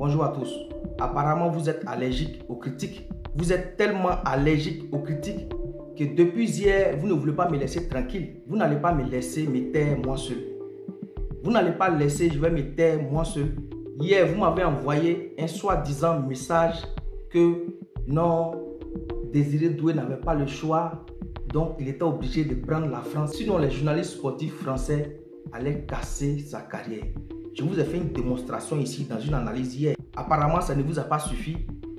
Bonjour à tous. Apparemment, vous êtes allergique aux critiques. Vous êtes tellement allergique aux critiques que depuis hier, vous ne voulez pas me laisser tranquille. Vous n'allez pas me laisser me taire moi seul. Vous n'allez pas laisser, je vais me taire moi seul. Hier, vous m'avez envoyé un soi-disant message que non, Désiré Doué n'avait pas le choix. Donc, il était obligé de prendre la France. Sinon, les journalistes sportifs français allaient casser sa carrière. Je vous ai fait une démonstration ici dans une analyse hier. Apparemment, ça ne vous a pas suffi.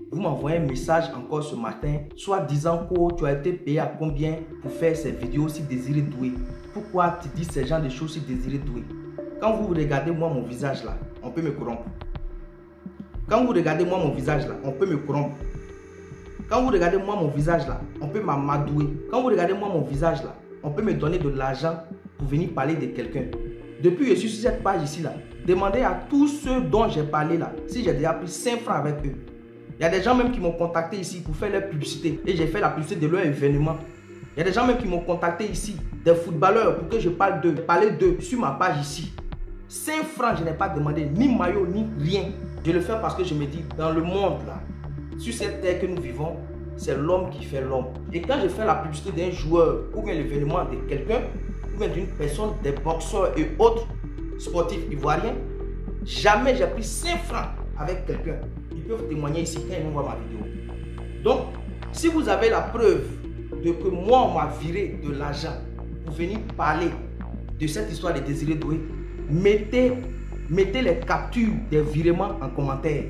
Vous m'envoyez un message encore ce matin, soit disant que tu as été payé à combien pour faire ces vidéos si Désiré Doué. Pourquoi tu dis ce genre de choses si Désiré Doué? Quand vous regardez moi mon visage là, on peut me corrompre. Quand vous regardez moi mon visage là, on peut me corrompre. Quand vous regardez moi mon visage là, on peut m'amadouer. Quand vous regardez moi mon visage là, on peut me donner de l'argent pour venir parler de quelqu'un. Depuis que je suis sur cette page ici là, demandez à tous ceux dont j'ai parlé là, si j'ai déjà pris 5 francs avec eux. Il y a des gens même qui m'ont contacté ici pour faire leur publicité. Et j'ai fait la publicité de leur événement. Il y a des gens même qui m'ont contacté ici, des footballeurs, pour que je parle d'eux. Parler d'eux sur ma page ici. 5 francs, je n'ai pas demandé ni maillot, ni rien. Je le fais parce que je me dis, dans le monde là, sur cette terre que nous vivons, c'est l'homme qui fait l'homme. Et quand je fais la publicité d'un joueur ou bien l'événement de quelqu'un, ou bien d'une personne, des boxeurs et autres sportifs ivoiriens, jamais j'ai pris 5 francs avec quelqu'un. Ils peuvent témoigner ici quand ils vont voir ma vidéo. Donc, si vous avez la preuve de que moi on m'a viré de l'argent pour venir parler de cette histoire de Désiré Doué, mettez les captures des virements en commentaire.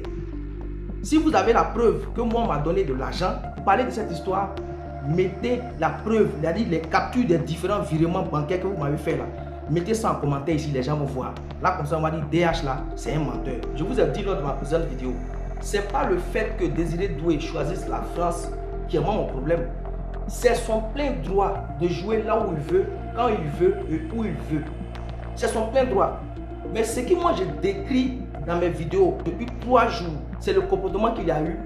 Si vous avez la preuve que moi on m'a donné de l'argent pour parler de cette histoire, mettez la preuve, c'est-à-dire les captures des différents virements bancaires que vous m'avez fait là. Mettez ça en commentaire ici, les gens vont voir. Là, comme ça, on va dire DH là, c'est un menteur. Je vous ai dit lors de ma présente vidéo, c'est pas le fait que Désiré Doué choisisse la France qui est moi mon problème. C'est son plein droit de jouer là où il veut, quand il veut et où il veut. C'est son plein droit. Mais ce que moi je décris dans mes vidéos depuis 3 jours, c'est le comportement qu'il y a eu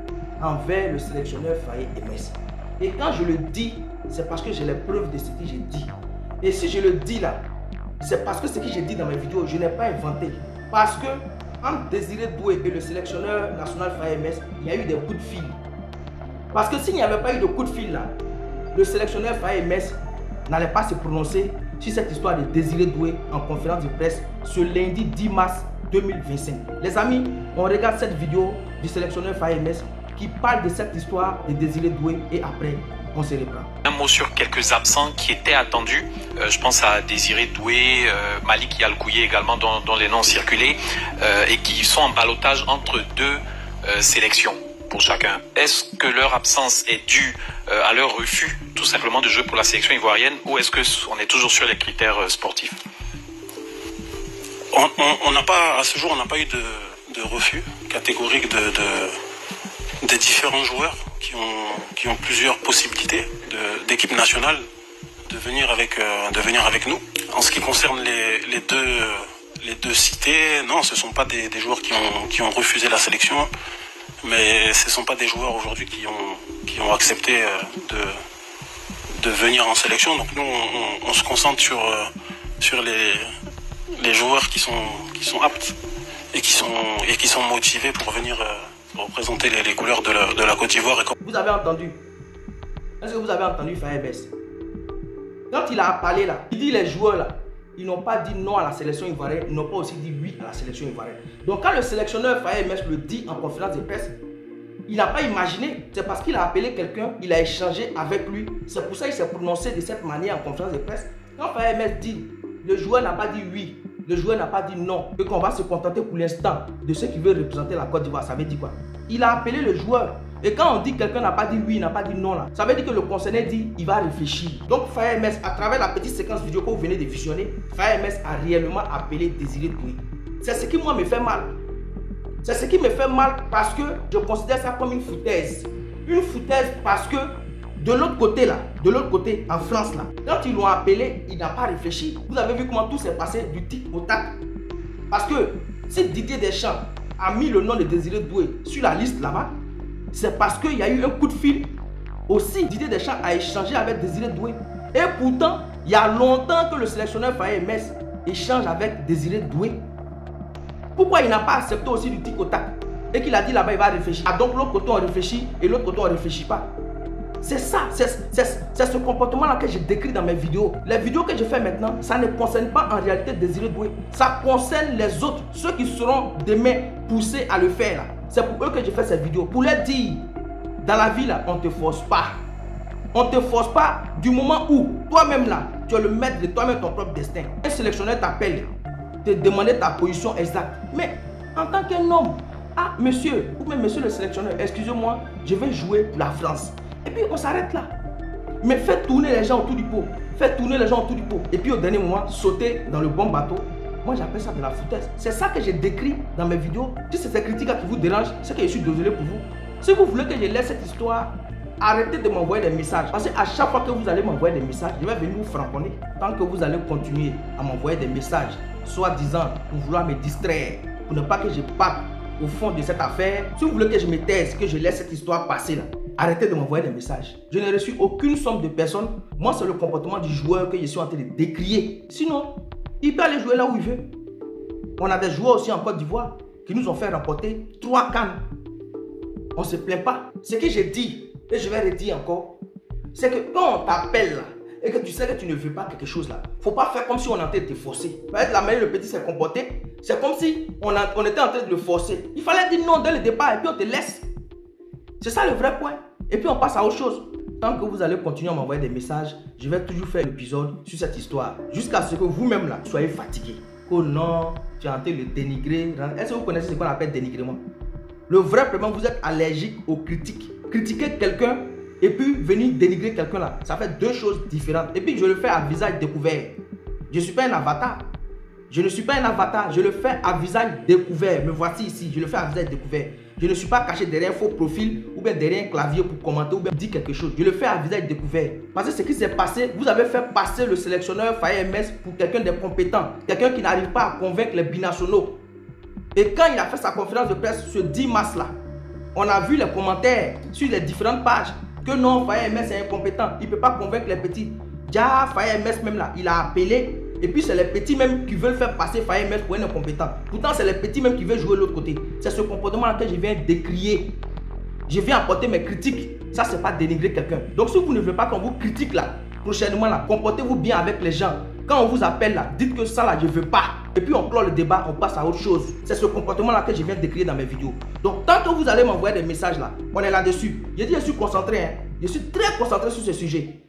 envers le sélectionneur Faye Hermès. Et quand je le dis, c'est parce que j'ai les preuves de ce que j'ai dit. Et si je le dis là, c'est parce que ce que j'ai dit dans mes vidéos, je n'ai pas inventé. Parce que entre Désiré Doué et le sélectionneur national Faye Hermès, il y a eu des coups de fil. Parce que s'il n'y avait pas eu de coups de fil là, le sélectionneur Faye Hermès n'allait pas se prononcer sur cette histoire de Désiré Doué en conférence de presse ce lundi 10 mars 2025. Les amis, on regarde cette vidéo du sélectionneur Faye Hermès qui parle de cette histoire de Désiré Doué et après on se reprend. Un mot sur quelques absents qui étaient attendus. Je pense à Désiré Doué, Malik Yalkouye également dont les noms circulaient et qui sont en ballottage entre 2 sélections pour chacun. Est-ce que leur absence est due à leur refus tout simplement de jouer pour la sélection ivoirienne ou est-ce qu'on est toujours sur les critères sportifs? On n'a pas, à ce jour, on n'a pas eu de refus catégorique des différents joueurs qui ont plusieurs possibilités d'équipe nationale de venir avec nous. En ce qui concerne les deux cités, non, ce ne sont pas des joueurs qui ont refusé la sélection, mais ce ne sont pas des joueurs aujourd'hui qui ont accepté de venir en sélection. Donc nous, on se concentre sur les joueurs qui sont aptes et qui sont motivés pour venir représenter les couleurs de la Côte d'Ivoire. Vous avez entendu? Est-ce que vous avez entendu Faye Hermès? Quand il a parlé là, il dit les joueurs là, ils n'ont pas dit non à la sélection ivoirienne, ils n'ont pas aussi dit oui à la sélection ivoirienne. Donc quand le sélectionneur Faye Hermès le dit en conférence de presse, il n'a pas imaginé, c'est parce qu'il a appelé quelqu'un, il a échangé avec lui. C'est pour ça qu'il s'est prononcé de cette manière en conférence de presse. Quand Faye Hermès dit, le joueur n'a pas dit oui, le joueur n'a pas dit non, et qu'on va se contenter pour l'instant de ceux qui veulent représenter la Côte d'Ivoire, ça veut dire quoi? Il a appelé le joueur. Et quand on dit que quelqu'un n'a pas dit oui, n'a pas dit non là, ça veut dire que le concerné dit il va réfléchir. Donc Faye Hermès, à travers la petite séquence vidéo que vous venez de visionner, Faye Hermès a réellement appelé Désiré Doué. C'est ce qui moi me fait mal. C'est ce qui me fait mal parce que je considère ça comme une foutaise. Une foutaise parce que de l'autre côté là, de l'autre côté en France là, quand ils l'ont appelé, il n'a pas réfléchi. Vous avez vu comment tout s'est passé du tic au tac. Parce que si Didier Deschamps a mis le nom de Désiré Doué sur la liste là-bas, c'est parce qu'il y a eu un coup de fil. Aussi, Didier Deschamps a échangé avec Désiré Doué. Et pourtant, il y a longtemps que le sélectionneur Faye Hermès échange avec Désiré Doué. Pourquoi il n'a pas accepté aussi du tic au tac? et qu'il a dit là-bas, il va réfléchir. Ah, donc l'autre côté, on réfléchit et l'autre côté, on ne réfléchit pas. C'est ça, c'est ce comportement-là que j'ai décrit dans mes vidéos. Les vidéos que je fais maintenant, ça ne concerne pas en réalité Désiré Doué. Ça concerne les autres, ceux qui seront demain poussés à le faire. C'est pour eux que je fais ces vidéos. Pour leur dire, dans la vie, là, on ne te force pas. On ne te force pas du moment où toi-même, là, tu es le maître de toi-même ton propre destin. Un sélectionneur t'appelle, te demander ta position exacte. Mais en tant qu'un homme, ah, monsieur, ou même monsieur le sélectionneur, excusez-moi, je vais jouer pour la France. Et puis on s'arrête là. Mais faites tourner les gens autour du pot. Faites tourner les gens autour du pot. Et puis au dernier moment, sauter dans le bon bateau. Moi j'appelle ça de la foutaise. C'est ça que j'ai décrit dans mes vidéos. Si c'est ces critiques-là qui vous dérangent, c'est que je suis désolé pour vous. Si vous voulez que je laisse cette histoire, arrêtez de m'envoyer des messages. Parce qu'à chaque fois que vous allez m'envoyer des messages, je vais venir vous franconner. Tant que vous allez continuer à m'envoyer des messages, soi-disant pour vouloir me distraire, pour ne pas que je parte au fond de cette affaire. Si vous voulez que je me taise, que je laisse cette histoire passer là, arrêtez de m'envoyer des messages. Je n'ai reçu aucune somme de personnes. Moi, c'est le comportement du joueur que je suis en train de décrier. Sinon, il peut aller jouer là où il veut. On a des joueurs aussi en Côte d'Ivoire qui nous ont fait remporter 3 CAN. On ne se plaint pas. Ce que j'ai dit, et je vais le dire encore, c'est que quand on t'appelle là, et que tu sais que tu ne veux pas quelque chose là, faut pas faire comme si on était en train de te forcer. Peut-être la manière dont le petit s'est comporté, c'est comme si on était en train de le forcer. Il fallait dire non dès le départ et puis on te laisse. C'est ça le vrai point. Et puis on passe à autre chose. Tant que vous allez continuer à m'envoyer des messages, je vais toujours faire l'épisode sur cette histoire. Jusqu'à ce que vous-même là, soyez fatigué. Oh non, tu es en train de le dénigrer. Est-ce que vous connaissez ce qu'on appelle dénigrement? Le vrai problème, vous êtes allergique aux critiques. Critiquer quelqu'un et puis venir dénigrer quelqu'un là, ça fait deux choses différentes. Et puis je le fais à visage découvert. Je ne suis pas un avatar. Je ne suis pas un avatar, je le fais à visage découvert. Me voici ici, je le fais à visage découvert. Je ne suis pas caché derrière un faux profil ou bien derrière un clavier pour commenter ou bien dire quelque chose. Je le fais à visage découvert. Parce que ce qui s'est passé, vous avez fait passer le sélectionneur Faye MS pour quelqu'un d'incompétent, quelqu'un qui n'arrive pas à convaincre les binationaux. Et quand il a fait sa conférence de presse ce 10 mars là, on a vu les commentaires sur les différentes pages que non, Faye MS est incompétent, il ne peut pas convaincre les petits. Déjà, Faye MS même là, il a appelé. Et puis c'est les petits même qui veulent faire passer Faye MS pour un incompétent. Pourtant c'est les petits même qui veulent jouer de l'autre côté. C'est ce comportement-là que je viens décrier. Je viens apporter mes critiques. Ça c'est pas dénigrer quelqu'un. Donc si vous ne voulez pas qu'on vous critique là, prochainement là, comportez-vous bien avec les gens. Quand on vous appelle là, dites que ça là je veux pas. Et puis on clôt le débat, on passe à autre chose. C'est ce comportement-là que je viens décrire dans mes vidéos. Donc tant que vous allez m'envoyer des messages là, on est là-dessus. Je dis je suis concentré, hein. Je suis très concentré sur ce sujet.